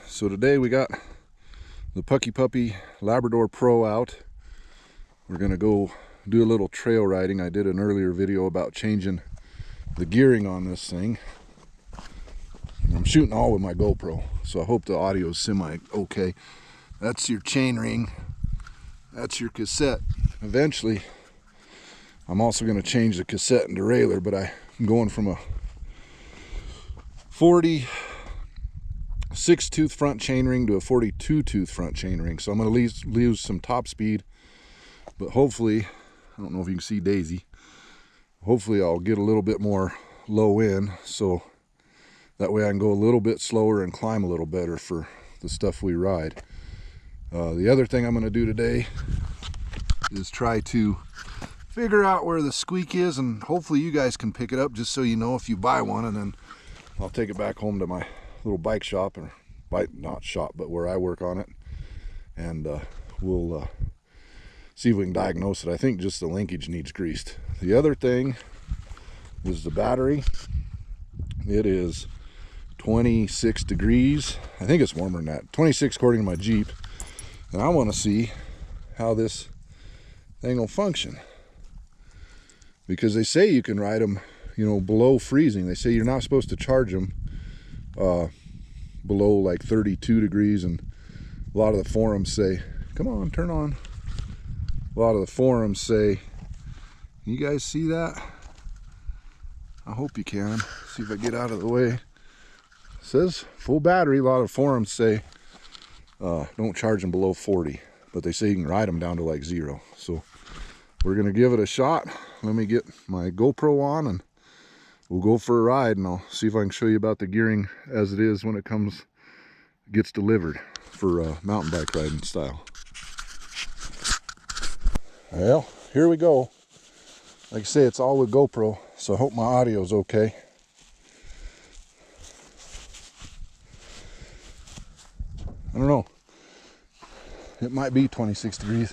So today we got the Puckipuppy Labrador Pro out. We're gonna go do a little trail riding. I did an earlier video about changing the gearing on this thing. I'm shooting all with my GoPro, so I hope the audio is semi okay. That's your chain ring. That's your cassette. Eventually, I'm also gonna change the cassette and derailleur, but I'm going from a 46-tooth front chainring to a 42-tooth front chainring. So I'm going to lose some top speed, but hopefully, I don't know if you can see Daisy, hopefully I'll get a little bit more low in, so that way I can go a little bit slower and climb a little better for the stuff we ride. The other thing I'm going to do today is try to figure out where the squeak is, and hopefully you guys can pick it up just so you know if you buy one, and then I'll take it back home to my little bike shop, or bike, not shop, but where I work on it, and we'll see if we can diagnose it. I think just the linkage needs greased. The other thing is the battery. It is 26 degrees. I think it's warmer than that. 26 according to my Jeep. And I want to see how this thing will function, because they say you can ride them, you know, below freezing. They say you're not supposed to charge them below like 32 degrees, and a lot of the forums say, come on, turn on. A lot of the forums say, you guys see that? I hope you can. See if I get out of the way. It says full battery. A lot of forums say don't charge them below 40, but they say you can ride them down to like 0. So we're gonna give it a shot. Let me get my GoPro on and we'll go for a ride, and I'll see if I can show you about the gearing as it is when it gets delivered for mountain bike riding style. Well, here we go. Like I say, it's all with GoPro, so I hope my audio is okay. I don't know. It might be 26 degrees.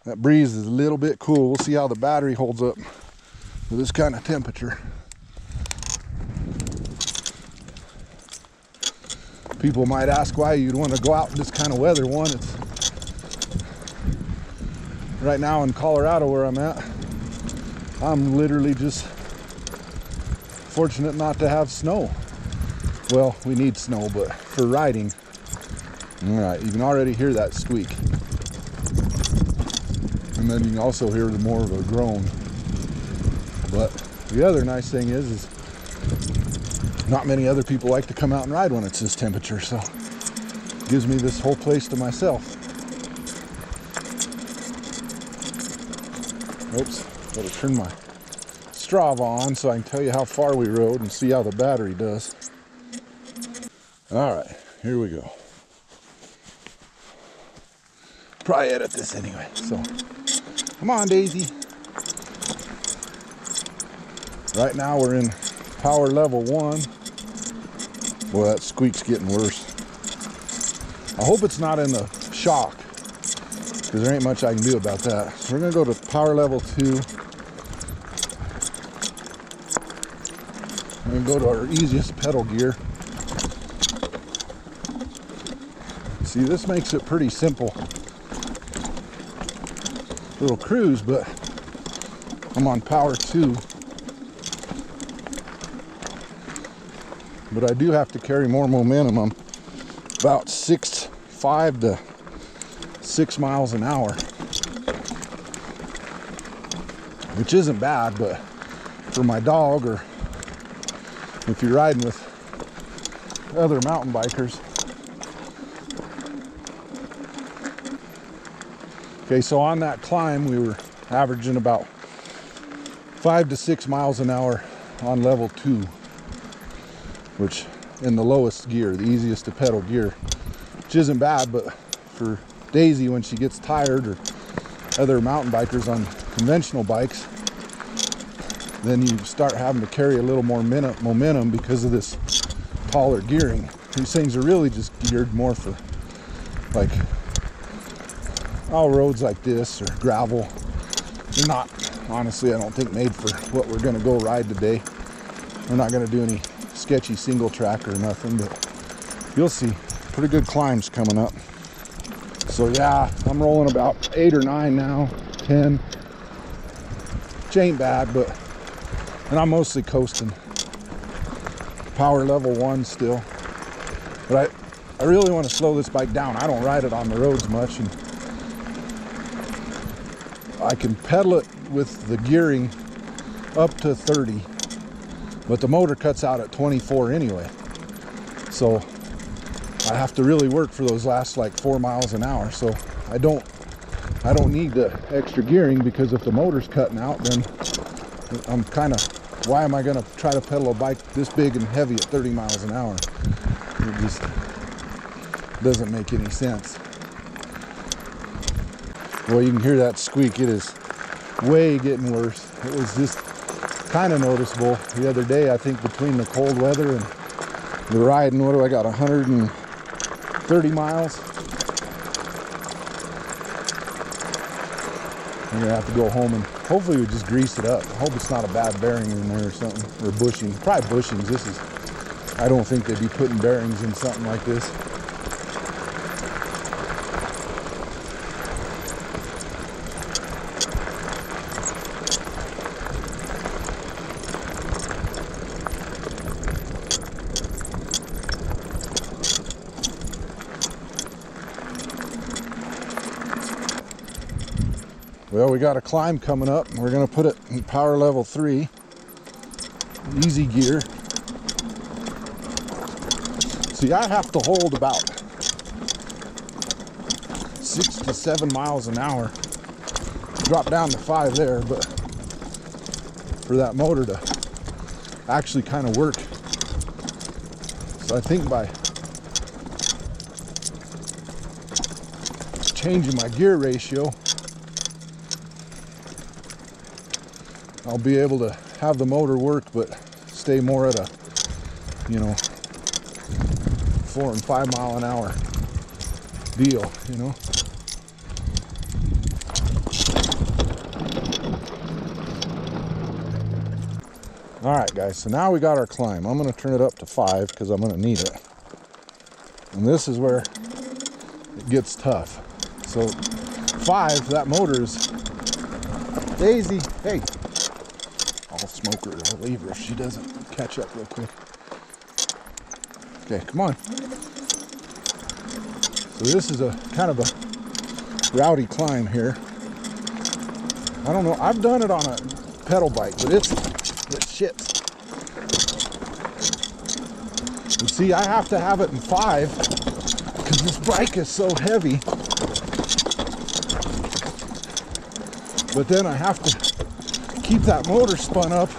That breeze is a little bit cool. We'll see how the battery holds up with this kind of temperature. People might ask why you'd want to go out in this kind of weather. One, it's right now in Colorado where I'm at. I'm literally just fortunate not to have snow. Well, we need snow, but for riding, all right, you can already hear that squeak. And then you can also hear more of a groan. But the other nice thing is not many other people like to come out and ride when it's this temperature, so it gives me this whole place to myself. Oops, gotta turn my Strava on so I can tell you how far we rode and see how the battery does. All right, here we go. Probably edit this anyway, so come on, Daisy. Right now we're in power level 1. Boy, that squeak's getting worse. I hope it's not in the shock, because there ain't much I can do about that. So we're gonna go to power level 2. We're gonna go to our easiest pedal gear. See, this makes it pretty simple. Little cruise, but I'm on power 2. But I do have to carry more momentum. I'm about 5 to 6 miles an hour, which isn't bad, but for my dog, or if you're riding with other mountain bikers. Okay, so on that climb, we were averaging about 5 to 6 miles an hour on level 2, which in the lowest gear, the easiest to pedal gear, which isn't bad, but for Daisy, when she gets tired, or other mountain bikers on conventional bikes, then you start having to carry a little more momentum because of this taller gearing. These things are really just geared more for like all roads like this or gravel. They're not, honestly, I don't think made for what we're gonna go ride today. We're not gonna do any sketchy single track or nothing, but you'll see. pretty good climbs coming up. So yeah, I'm rolling about 8 or 9 now, 10. Which ain't bad, and I'm mostly coasting. Power level 1 still. But I really want to slow this bike down. I don't ride it on the roads much, and I can pedal it with the gearing up to 30, but the motor cuts out at 24 anyway. So I have to really work for those last like 4 miles an hour. So I don't need the extra gearing, because if the motor's cutting out, then I'm kind of, why am I going to try to pedal a bike this big and heavy at 30 miles an hour? It just doesn't make any sense. Well, you can hear that squeak. It is way getting worse. It was just kind of noticeable the other day. I think between the cold weather and the riding, what do I got, 130 miles? I'm gonna have to go home and hopefully we just grease it up. I hope it's not a bad bearing in there or something, or bushing. Probably bushings. This is, I don't think they'd be putting bearings in something like this. Well, we got a climb coming up, and we're going to put it in power level 3, easy gear. See, I have to hold about 6 to 7 miles an hour. Drop down to 5 there, but for that motor to actually kind of work. So I think by changing my gear ratio, I'll be able to have the motor work, but stay more at a, 4 and 5 mile an hour deal, All right, guys, so now we got our climb. I'm gonna turn it up to 5 because I'm gonna need it. And this is where it gets tough. So 5, that motor is Daisy, hey. I'll smoke her or leave her if she doesn't catch up real quick. Okay, come on. So this is a kind of a rowdy climb here. I don't know, I've done it on a pedal bike, but it's shit. You see, I have to have it in 5 because this bike is so heavy. But then I have to keep that motor spun up.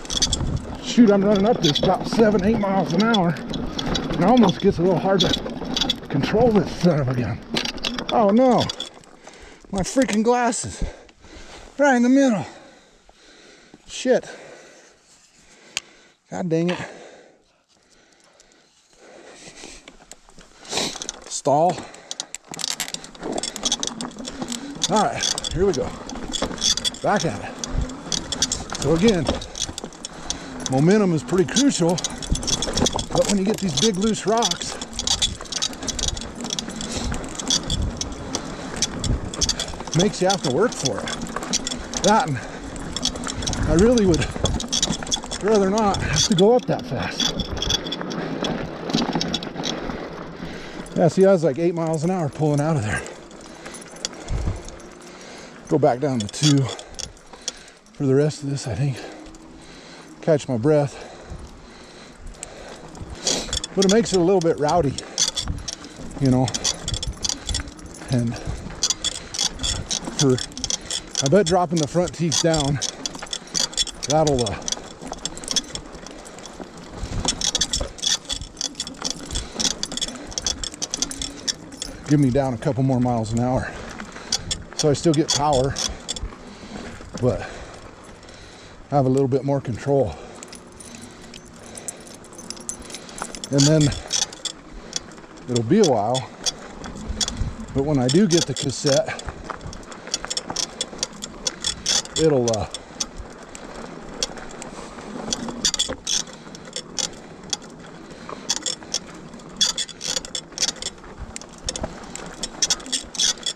Shoot, I'm running up this about 7-8 miles an hour. And it almost gets a little hard to control this son of a gun. Oh no, my freaking glasses. Right in the middle. Shit. God dang it. Stall. Alright, here we go. Back at it. So again, momentum is pretty crucial, but when you get these big loose rocks, it makes you have to work for it. That, and I really would rather not have to go up that fast. Yeah, see, I was like 8 miles an hour pulling out of there. Go back down to 2 for the rest of this, I think. Catch my breath. But it makes it a little bit rowdy, And I bet dropping the front teeth down, that'll give me down a couple more miles an hour. So I still get power, but have a little bit more control. And then it'll be a while, but when I do get the cassette, it'll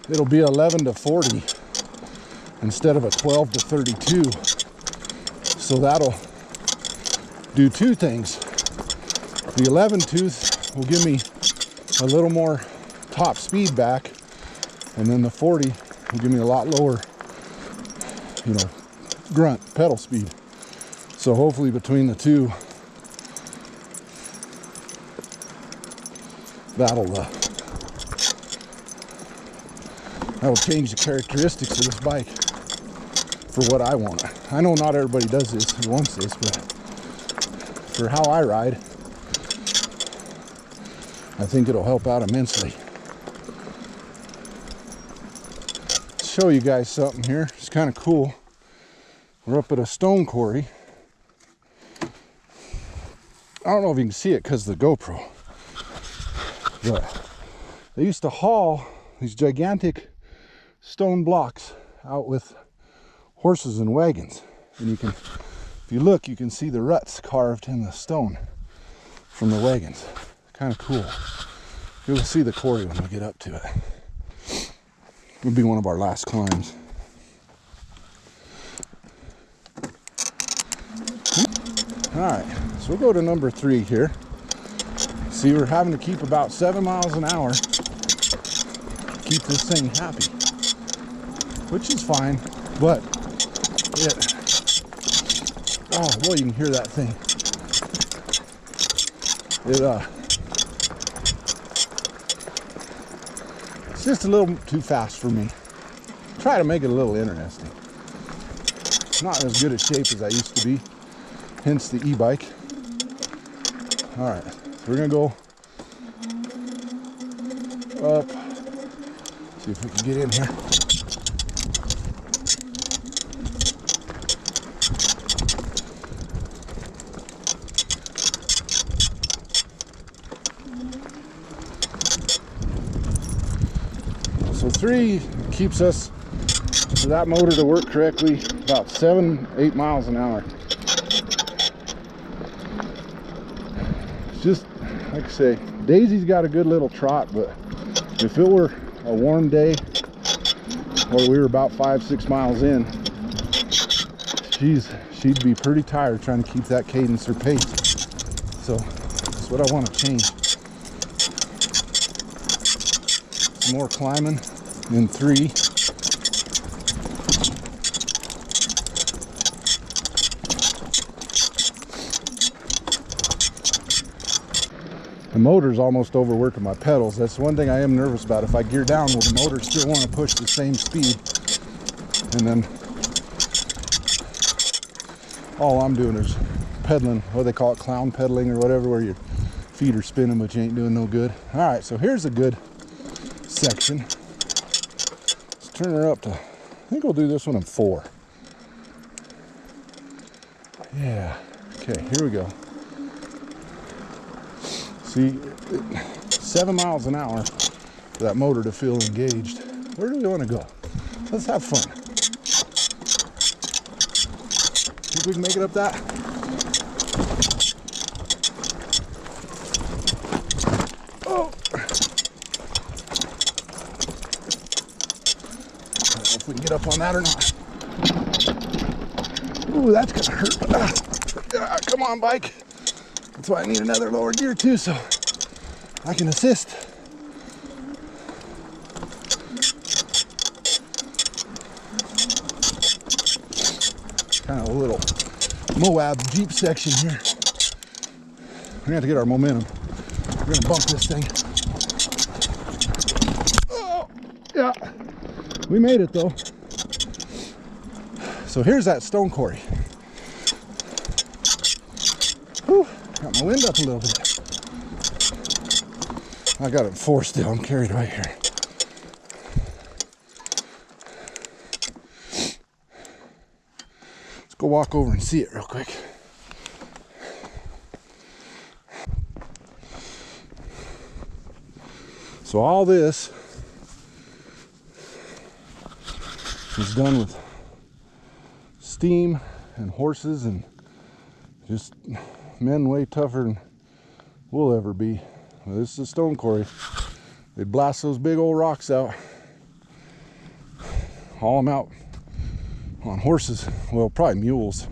it'll be 11 to 40 instead of a 12 to 32. So that'll do two things. The 11 tooth will give me a little more top speed back, and then the 40 will give me a lot lower, you know, grunt pedal speed. So hopefully between the two, that'll change the characteristics of this bike for what I want. I know not everybody does this and wants this, but for how I ride, I think it'll help out immensely. Show you guys something here. It's kind of cool. We're up at a stone quarry. I don't know if you can see it because of the GoPro, but they used to haul these gigantic stone blocks out with horses and wagons, and you can, if you look, you can see the ruts carved in the stone from the wagons. Kind of cool. You'll see the quarry when we get up to it. It'll be one of our last climbs. All right, so we'll go to number 3 here. See, we're having to keep about 7 miles an hour to keep this thing happy, which is fine, but oh boy, you can hear that thing. It's just a little too fast for me. Try to make it a little interesting. Not as good a shape as I used to be, hence the e-bike. All right, so we're gonna go up, see if we can get in here. So 3 keeps us, for that motor to work correctly, about 7-8 miles an hour. It's just, like I say, Daisy's got a good little trot, but if it were a warm day, or we were about 5-6 miles in, she'd be pretty tired trying to keep that cadence or pace. So that's what I want to change. Some more climbing in 3. The motor's almost overworking my pedals. That's one thing I am nervous about. If I gear down, will the motor still want to push the same speed? And then all I'm doing is pedaling, what they call it, clown pedaling or whatever, where your feet are spinning but you ain't doing no good. All right, so here's a good section. Let's turn her up to, I think we'll do this one in 4. Yeah, okay, here we go. See, 7 miles an hour for that motor to feel engaged. Where do we want to go? Let's have fun. Think we can make it up that? Oh! I don't know if we can get up on that or not. Ooh, that's gonna hurt. Come on, bike. That's why I need another lower gear too, so I can assist. Kind of a little Moab Jeep section here. We're gonna have to get our momentum. We're gonna bump this thing. Oh, yeah. We made it though. So here's that stone quarry. Whew. Got my wind up a little bit. I got it 4 still. I'm carried right here. Let's go walk over and see it real quick. So all this is done with steam and horses and just men way tougher than we'll ever be. Well, this is a stone quarry. They blast those big old rocks out haul them out on horses. Well, probably mules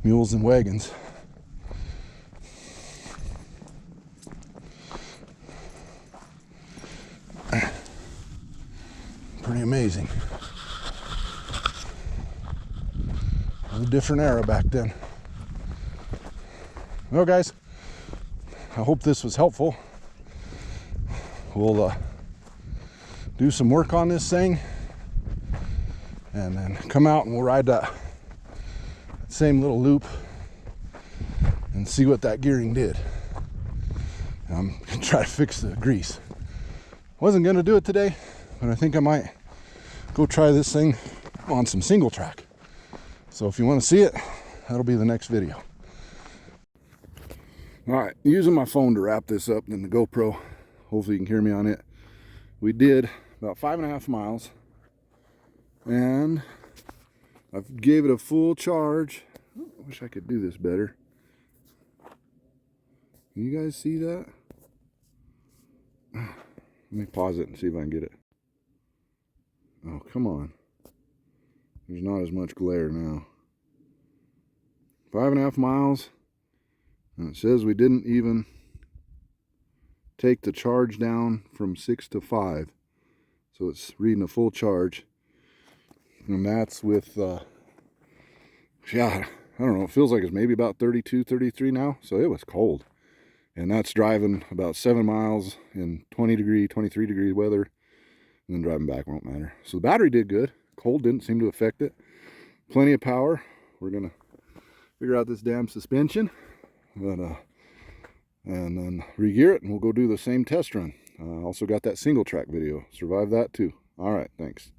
and wagons. Pretty amazing. It was a different era back then. Well, guys, I hope this was helpful. We'll do some work on this thing and then come out and we'll ride that same little loop and see what that gearing did. I'm gonna try to fix the grease. Wasn't gonna do it today, but I think I might go try this thing on some single track. So if you want to see it, that'll be the next video. All right, using my phone to wrap this up, then the GoPro. Hopefully you can hear me on it. We did about 5.5 miles, and I gave it a full charge. I wish I could do this better. Can you guys see that? Let me pause it and see if I can get it. Oh, come on. There's not as much glare now. 5.5 miles. And it says we didn't even take the charge down from 6 to 5. So it's reading a full charge. And that's with, yeah, I don't know. It feels like it's maybe about 32, 33 now. So it was cold. And that's driving about 7 miles in 20 degree, 23 degree weather. And then driving back won't matter. So the battery did good. Cold didn't seem to affect it. Plenty of power. We're going to figure out this damn suspension. But, and then re-gear it and we'll go do the same test run. Also got that single track video. Survived that too. All right, thanks.